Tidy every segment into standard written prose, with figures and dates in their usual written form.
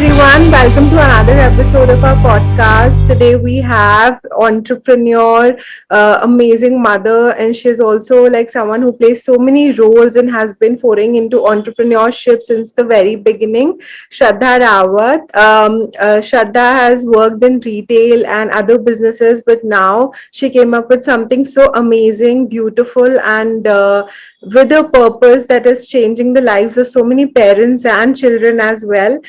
everyone. Welcome to another episode of our podcast. Today we have entrepreneur, amazing mother, and she's also like someone who plays so many roles and has been foraying into entrepreneurship since the very beginning. Shraddha Rawat. Shraddha has worked in retail and other businesses, but now she came up with something so amazing, beautiful, and with a purpose that is changing the lives of so many parents and children as well.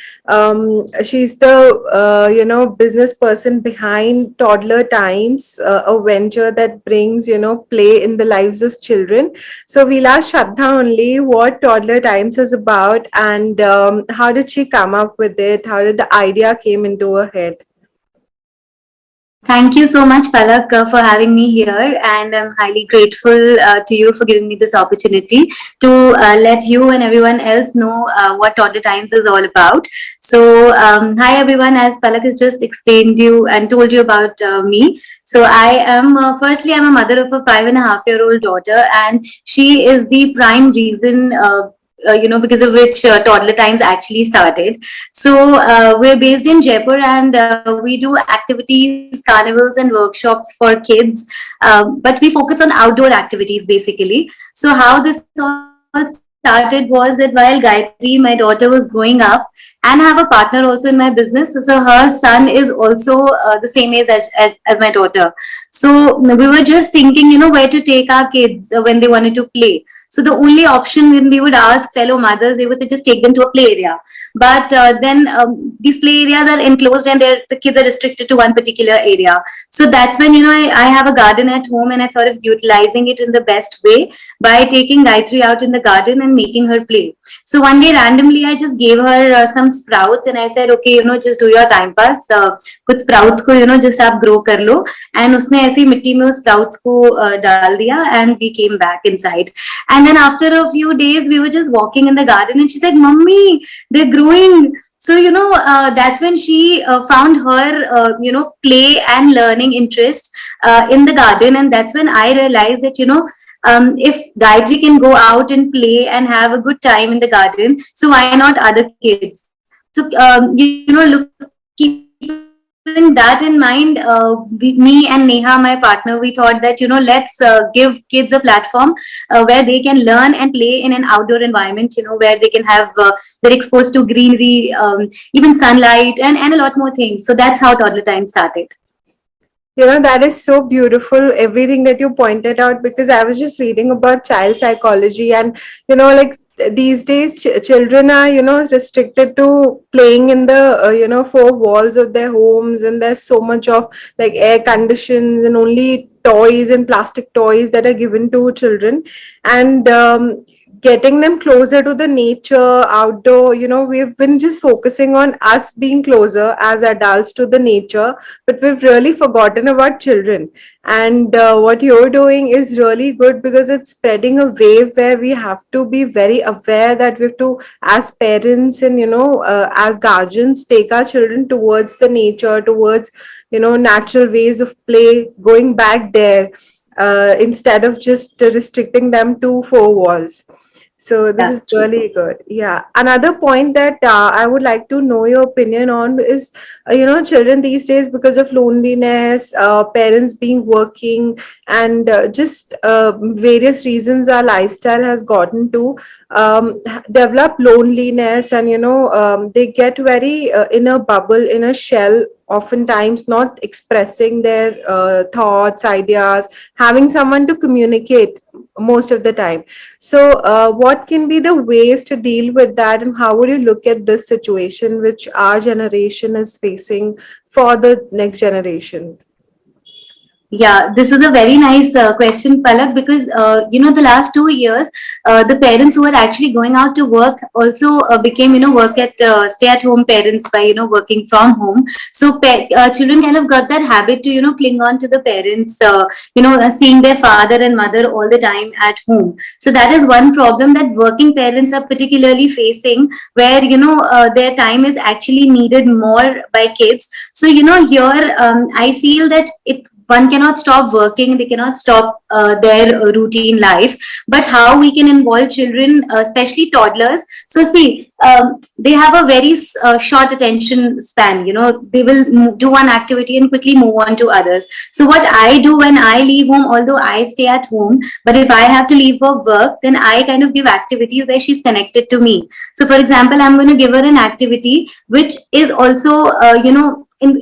She's the business person behind Toddler Times, a venture that brings play in the lives of children. So we'll ask Shraddha only what Toddler Times is about, and how did she come up with it? How did the idea came into her head? Thank you so much, Palak, for having me here, and I'm highly grateful to you for giving me this opportunity to let you and everyone else know what Toddler Times is all about. So, hi everyone, as Palak has just explained you and told you about me. So, I am firstly, I'm a mother of a 5.5-year-old daughter, and she is the prime reason. Because of which Toddler Times actually started. So we're based in Jaipur, and we do activities, carnivals, and workshops for kids. But we focus on outdoor activities basically. So how this all started was that while Gayatri, my daughter, was growing up, and have a partner also in my business. So her son is also the same age as my daughter. So we were just thinking, where to take our kids when they wanted to play. So the only option when we would ask fellow mothers, they would say just take them to a play area. But then these play areas are enclosed, and the kids are restricted to one particular area. So that's when I have a garden at home, and I thought of utilizing it in the best way by taking Gayatri out in the garden and making her play. So one day randomly I just gave her some sprouts, and I said, okay, just do your time pass. कुछ sprouts को just आप grow कर लो. And उसने ऐसी मिट्टी में उस sprouts को डाल दिया, and we came back inside. And then after a few days, we were just walking in the garden, and she said, "Mummy, they're growing." So that's when she found her play and learning interest in the garden, and that's when I realized that if Gayatri can go out and play and have a good time in the garden, so why not other kids? So keeping that in mind, me and Neha, my partner, we thought that let's give kids a platform where they can learn and play in an outdoor environment. Where they can have they're exposed to greenery, even sunlight, and a lot more things. So that's how Toddler Time started. That is so beautiful, everything that you pointed out, because I was just reading about child psychology, and like these days children are restricted to playing in the four walls of their homes, and there's so much of like air conditions and only toys and plastic toys that are given to children. And getting them closer to the nature, outdoor, we've been just focusing on us being closer as adults to the nature, but we've really forgotten about children. And what you're doing is really good, because it's spreading a wave where we have to be very aware that we have to, as parents and as guardians, take our children towards the nature, towards natural ways of play, going back there, instead of just restricting them to four walls. So this is Yeah, true. really good. Yeah. Another point that I would like to know your opinion on is, children these days, because of loneliness, parents being working, and just various reasons, our lifestyle has gotten to develop loneliness, and they get very in a bubble, in a shell, oftentimes not expressing their thoughts, ideas, having someone to communicate most of the time. So what can be the ways to deal with that, and how would you look at this situation which our generation is facing for the next generation? Yeah, this is a very nice question, Palak, because the last 2 years, the parents who are actually going out to work also became work at stay-at-home parents by working from home. So children kind of got that habit to cling on to the parents, seeing their father and mother all the time at home. So that is one problem that working parents are particularly facing, where their time is actually needed more by kids. So here I feel that it one cannot stop working, they cannot stop their routine life. But how we can involve children, especially toddlers. So see, they have a very short attention span. They will do one activity and quickly move on to others. So what I do when I leave home, although I stay at home, but if I have to leave for work, then I kind of give activities where she's connected to me. So for example, I'm going to give her an activity which is also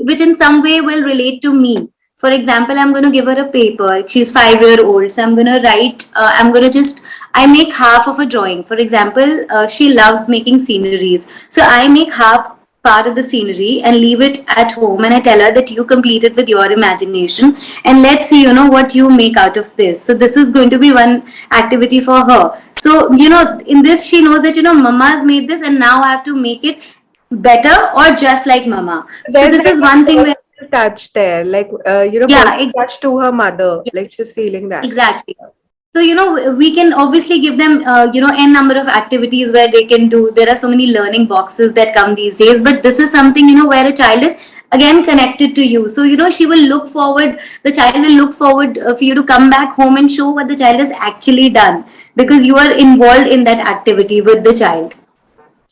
which in some way will relate to me. For example, I'm going to give her a paper. She's 5 year old, so I'm going to write. I'm going to just I make half of a drawing. For example, she loves making sceneries, so I make half part of the scenery and leave it at home, and I tell her that you complete it with your imagination, and let's see what you make out of this. So this is going to be one activity for her. So in this she knows that mama's made this, and now I have to make it better or just like mama. So There's this like is a one thing where, personal touch there, like yeah, personal touch to her mother, like she's feeling that. exactly. So, we can obviously give them, n number of activities where they can do. There are so many learning boxes that come these days, but this is something, where a child is again connected to you. So, she will look forward, the child will look forward for you to come back home and show what the child has actually done, because you are involved in that activity with the child.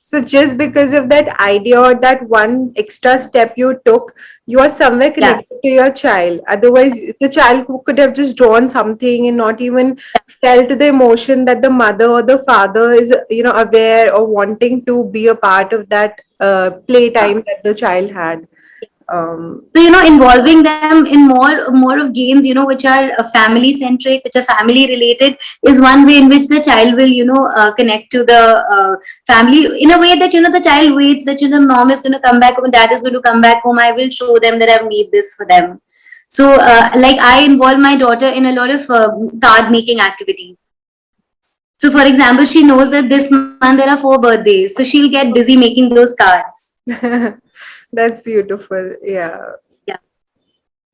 So just because of that idea or that one extra step you took, you are somewhere Yeah. connected to your child. Otherwise, the child could have just drawn something and not even felt the emotion that the mother or the father is, aware or wanting to be a part of that playtime that the child had. So involving them in more of games, which are family centric, which are family related, is one way in which the child will connect to the family in a way that the child waits that mom is going to come back home, dad is going to come back home, I will show them that I've made this for them. So like I involve my daughter in a lot of card making activities. So for example, she knows that this month there are 4 birthdays, so she'll get busy making those cards. That's beautiful. Yeah. Yeah.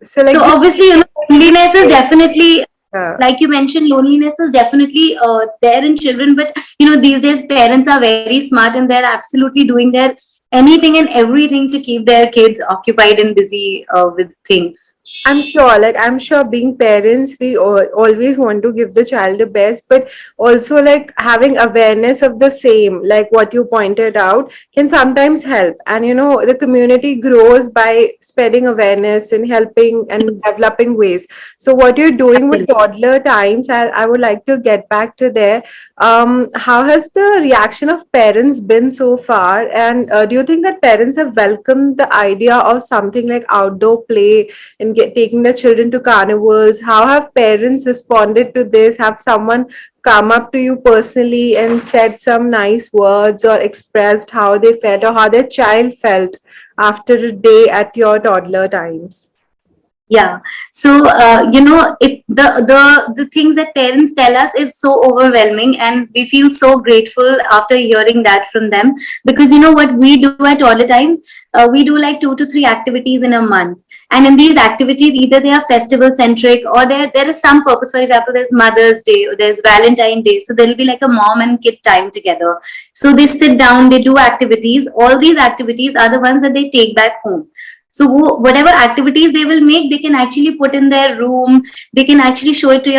So like So just obviously, loneliness is definitely, yeah. like you mentioned, loneliness is definitely there in children. But these days parents are very smart and they're absolutely doing their anything and everything to keep their kids occupied and busy with things. I'm sure being parents, we always want to give the child the best, but also like having awareness of the same, like what you pointed out, can sometimes help. And the community grows by spreading awareness and helping and developing ways. So, what you're doing with Absolutely. toddler times, I would like to get back to there. How has the reaction of parents been so far? And do you think that parents have welcomed the idea of something like outdoor play and taking the children to carnivals? How have parents responded to this? Have someone come up to you personally and said some nice words or expressed how they felt or how their child felt after a day at your toddler times? Yeah. So the things that parents tell us is so overwhelming, and we feel so grateful after hearing that from them. Because what we do at all the times, we do like 2 to 3 activities in a month, and in these activities, either they are festival centric or there is some purpose. For example, there's Mother's Day or there's Valentine Day, so there will be like a mom and kid time together. So they sit down, they do activities. All these activities are the ones that they take back home. So whatever activities they will make, they can actually put in their room. They can actually show it to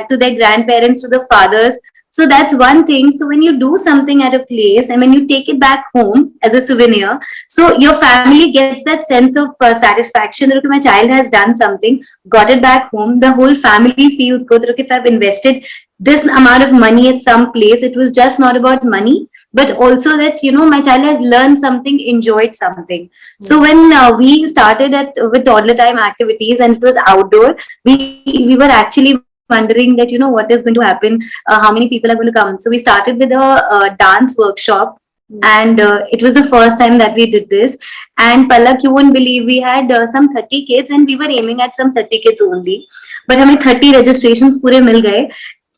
to their grandparents, to the fathers. So that's one thing. So when you do something at a place and when you take it back home as a souvenir, so your family gets that sense of satisfaction that okay, my child has done something, got it back home. The whole family feels good. That, okay, if I've invested this amount of money at some place, it was just not about money, but also that my child has learned something, enjoyed something. So when we started with toddler time activities and it was outdoor, we were actually wondering that what is going to happen, how many people are going to come. So we started with a, dance workshop, and it was the first time that we did this. And Palak, you won't believe, we had some 30 kids and we were aiming at some 30 kids only, but हमें 30 registrations पूरे मिल गए.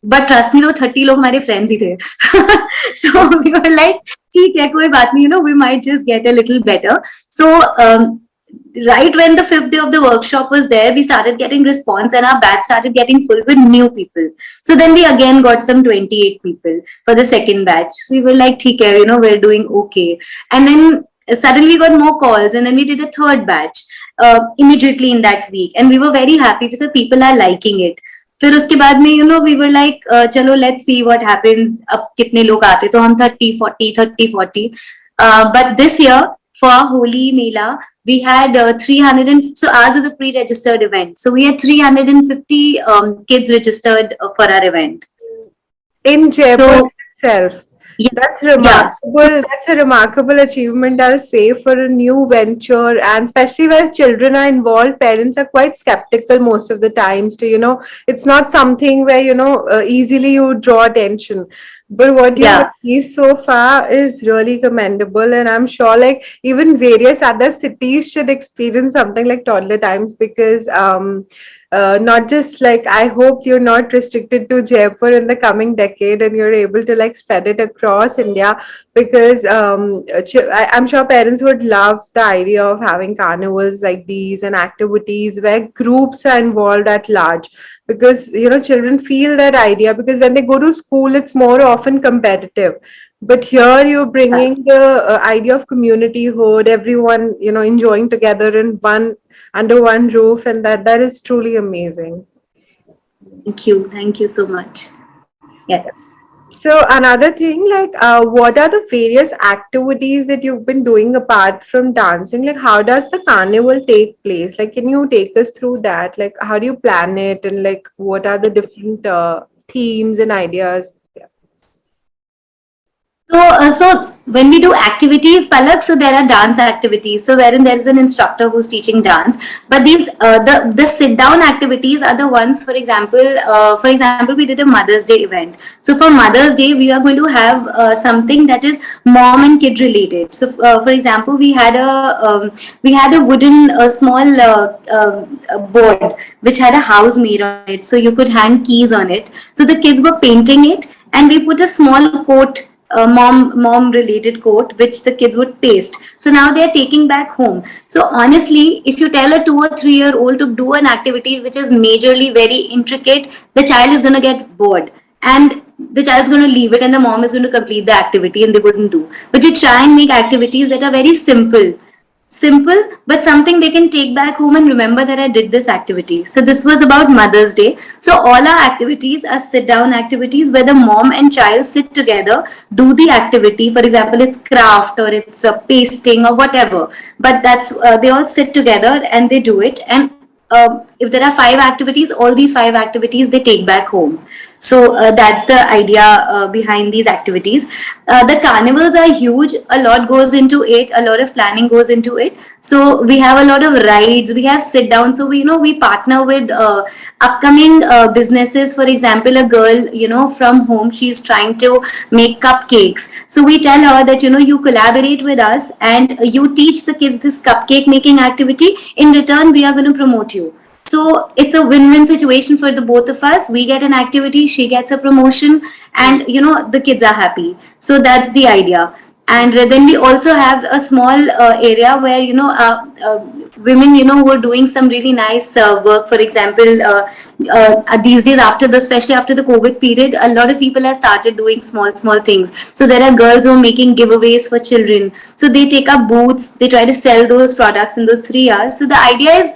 But trust me, वो 30 लोग हमारे friends ही थे. So we were like, ठीक है, कोई बात नहीं, we might just get a little better. So right when the 5th day of the workshop was there, we started getting response and our batch started getting full with new people. So then we again got some 28 people for the second batch. We were like, ठीक है, we're doing okay. And then suddenly we got more calls, and then we did a third batch. immediately in that week, and we were very happy because people are liking it. फिर उसके बाद में we were like चलो let's see what happens, अब कितने लोग आते, तो हम 30-40 but this year for Holi Mela we had 300, and so ours is a pre-registered event, so we had 350 kids registered for our event. In Jaipur So itself. yeah, That's yeah, remarkable. That's a remarkable achievement, I'll say, for a new venture. And especially where children are involved, parents are quite skeptical most of the times to, it's not something where, easily you draw attention. But what you have yeah. achieved so far is really commendable. And I'm sure like even various other cities should experience something like Toddler Times, because not just like, I hope you're not restricted to Jaipur in the coming decade and you're able to like spread it across India, because I'm sure parents would love the idea of having carnivals like these and activities where groups are involved at large, because children feel that idea, because when they go to school it's more often competitive, but here you're bringing the idea of communityhood, everyone enjoying together in one, under one roof, and that is truly amazing. Thank you so much. Yes. So another thing, like, what are the various activities that you've been doing apart from dancing? Like, how does the carnival take place? Like, can you take us through that? Like, how do you plan it, and like, what are the different themes and ideas? So when we do activities, Palak, so there are dance activities. So wherein there is an instructor who's teaching dance, but these the sit down activities are the ones. For example, we did a Mother's Day event. So for Mother's Day, we are going to have something that is mom and kid related. So for example, we had a wooden small board which had a house made on it, so you could hang keys on it. So the kids were painting it, and we put a small coat, mom related coat, which the kids would paste. So now they are taking back home. So honestly, if you tell a 2 or 3 year old to do an activity which is majorly very intricate, the child is going to get bored, and the child's going to leave it, and the mom is going to complete the activity and they wouldn't do. But you try and make activities that are very simple, but something they can take back home and remember that I did this activity. So this was about Mother's Day. So all our activities are sit down activities where the mom and child sit together, do the activity. For example, it's craft or it's pasting or whatever, but that's they all sit together and they do it. And if there are 5 activities, all these 5 activities they take back home. So that's the idea behind these activities. The carnivals are huge. A lot goes into it. A lot of planning goes into it. So we have a lot of rides. We have sit down. So we partner with upcoming businesses. For example, a girl from home, she's trying to make cupcakes. So we tell her that you collaborate with us and you teach the kids this cupcake making activity. In return, we are going to promote you. So it's a win-win situation for the both of us. We get an activity, she gets a promotion, and the kids are happy. So that's the idea. And then we also have a small area where women who are doing some really nice work. For example, these days, especially after the COVID period, a lot of people have started doing small things. So there are girls who are making giveaways for children. So they take up booths, they try to sell those products in those 3 hours. So the idea is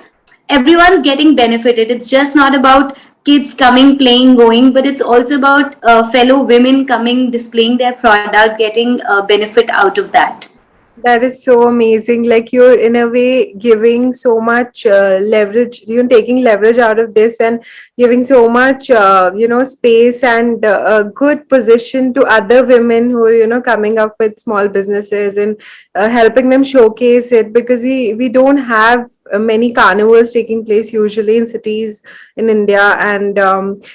everyone's getting benefited. It's just not about kids coming, playing, going, but it's also about fellow women coming, displaying their product, getting benefit out of that. That is so amazing. Like, you're in a way giving so much leverage, taking leverage out of this and giving so much, space and a good position to other women who are, coming up with small businesses, and helping them showcase it, because we don't have many carnivals taking place usually in cities in India. And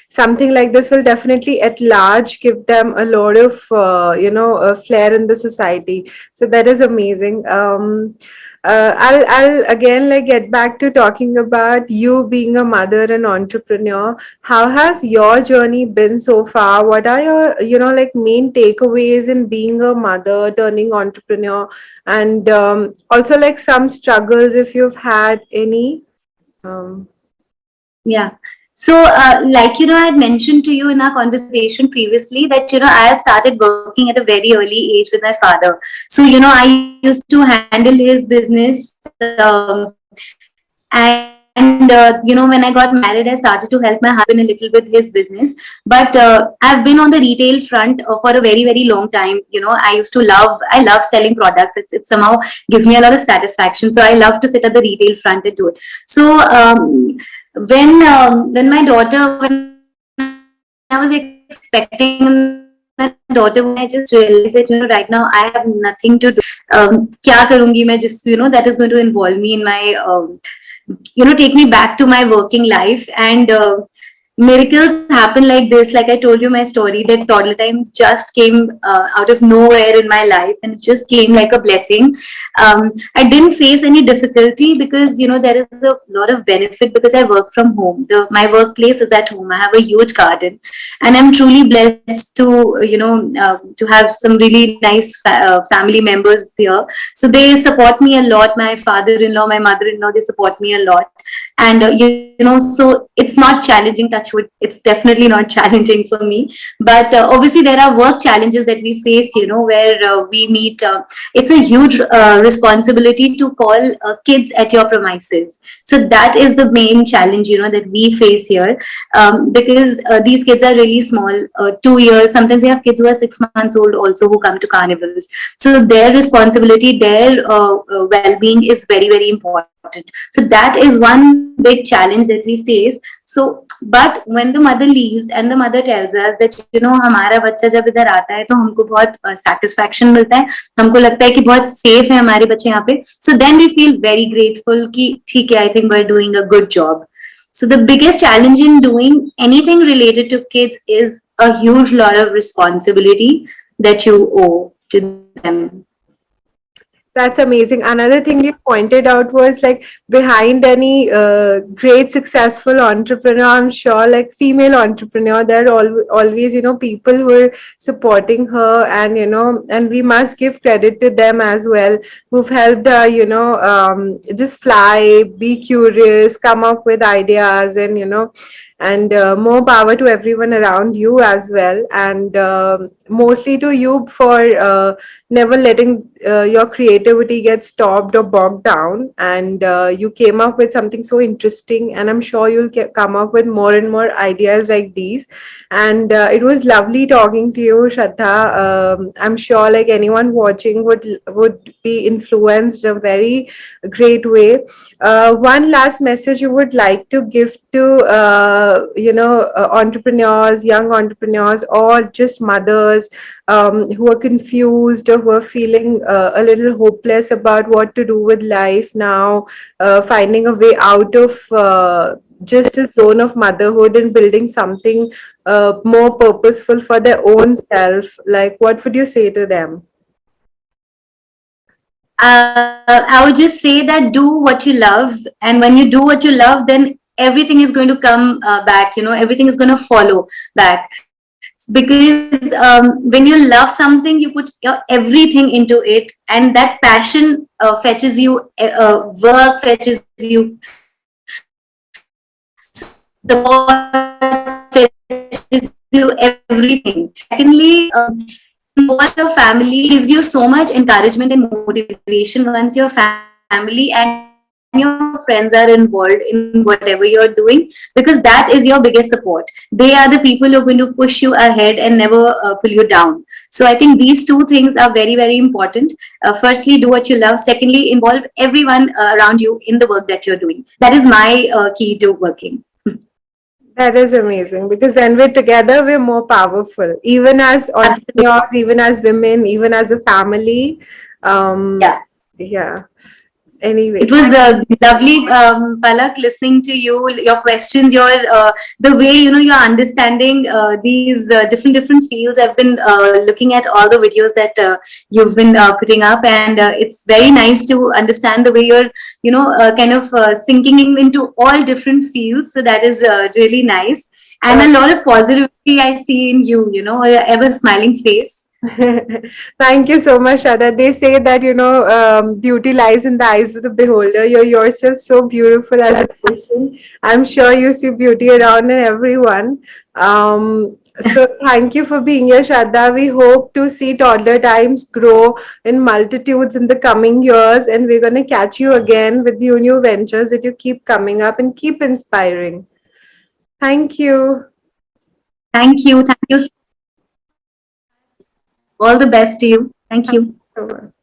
something like this will definitely at large give them a lot of, flair in the society. So that is amazing. I'll again like get back to talking about you being a mother and entrepreneur. How has your journey been so far? What are your like main takeaways in being a mother turning entrepreneur, and also like some struggles if you've had any? Um, Yeah. So, like, I had mentioned to you in our conversation previously that, I had started working at a very early age with my father. So, I used to handle his business And when I got married, I started to help my husband a little with his business. But I've been on the retail front for a very, very long time. I love selling products. It somehow gives me a lot of satisfaction. So I love to sit at the retail front and do it. So when I was expecting a daughter, when I just realized that right now I have nothing to do. क्या करूंगी मैं, just that is going to involve me in my take me back to my working life. And miracles happen like this. Like I told you my story, that toddler times just came out of nowhere in my life, and it just came like a blessing. I didn't face any difficulty because there is a lot of benefit because I work from home. My workplace is at home. I have a huge garden, and I'm truly blessed to to have some really nice family members here. So they support me a lot. My father-in-law, my mother-in-law, they support me a lot. And so it's not challenging, touch wood, it's definitely not challenging for me. But obviously there are work challenges that we face, where we meet it's a huge responsibility to call kids at your premises. So that is the main challenge that we face here, because these kids are really small, 2 years. Sometimes we have kids who are 6 months old also who come to carnivals. So their responsibility, their well-being is very, very important. So that is one big challenge that we face. So but when the mother leaves and the mother tells us that हमारा बच्चा जब इधर आता है तो हमको बहुत satisfaction मिलता है, हमको लगता है कि बहुत safe है हमारे बच्चे यहाँ पे. So then we feel very grateful कि ठीक है, I think we're doing a good job. So the biggest challenge in doing anything related to kids is a huge lot of responsibility that you owe to them. That's amazing. Another thing you pointed out was like behind any great successful entrepreneur, I'm sure like female entrepreneur, there are always, people who are supporting her, and, and we must give credit to them as well, who've helped her, just fly, be curious, come up with ideas, and more power to everyone around you as well. And mostly to you for never letting your creativity get stopped or bogged down. And you came up with something so interesting, and I'm sure you'll come up with more and more ideas like these. And it was lovely talking to you, Shraddha. I'm sure like anyone watching would be influenced in a very great way. One last message you would like to give to entrepreneurs, young entrepreneurs, or just mothers who are confused or who are feeling a little hopeless about what to do with life now, finding a way out of just a zone of motherhood and building something more purposeful for their own self. Like, what would you say to them? I would just say that do what you love, and when you do what you love, then everything is going to come back. Everything is going to follow back. Because when you love something, you put your everything into it, and that passion fetches you work, fetches you support, fetches you everything. Secondly, what your family gives you so much encouragement and motivation once your family and your friends are involved in whatever you're doing, because that is your biggest support. They are the people who are going to push you ahead and never pull you down. So I think these two things are very, very important. Firstly, do what you love. Secondly, involve everyone around you in the work that you're doing. That is my key to working. That is amazing, because when we're together, we're more powerful, even as entrepreneurs, even as women, even as a family. Yeah. Yeah. Anyway, It was lovely, Palak, listening to you, your questions, the way you're understanding these different fields. I've been looking at all the videos that you've been putting up, and it's very nice to understand the way you're kind of sinking into all different fields. So that is really nice, and a lot of positivity I see in you. Your ever smiling face. thank you so much, Shraddha. They say that, beauty lies in the eyes of the beholder. You're yourself so beautiful as a person. I'm sure you see beauty around in everyone. So thank you for being here, Shraddha. We hope to see Toddler Times grow in multitudes in the coming years, and we're going to catch you again with new ventures that you keep coming up and keep inspiring. Thank you. Thank you. Thank you. All the best to you. Thank Thank you. you so much.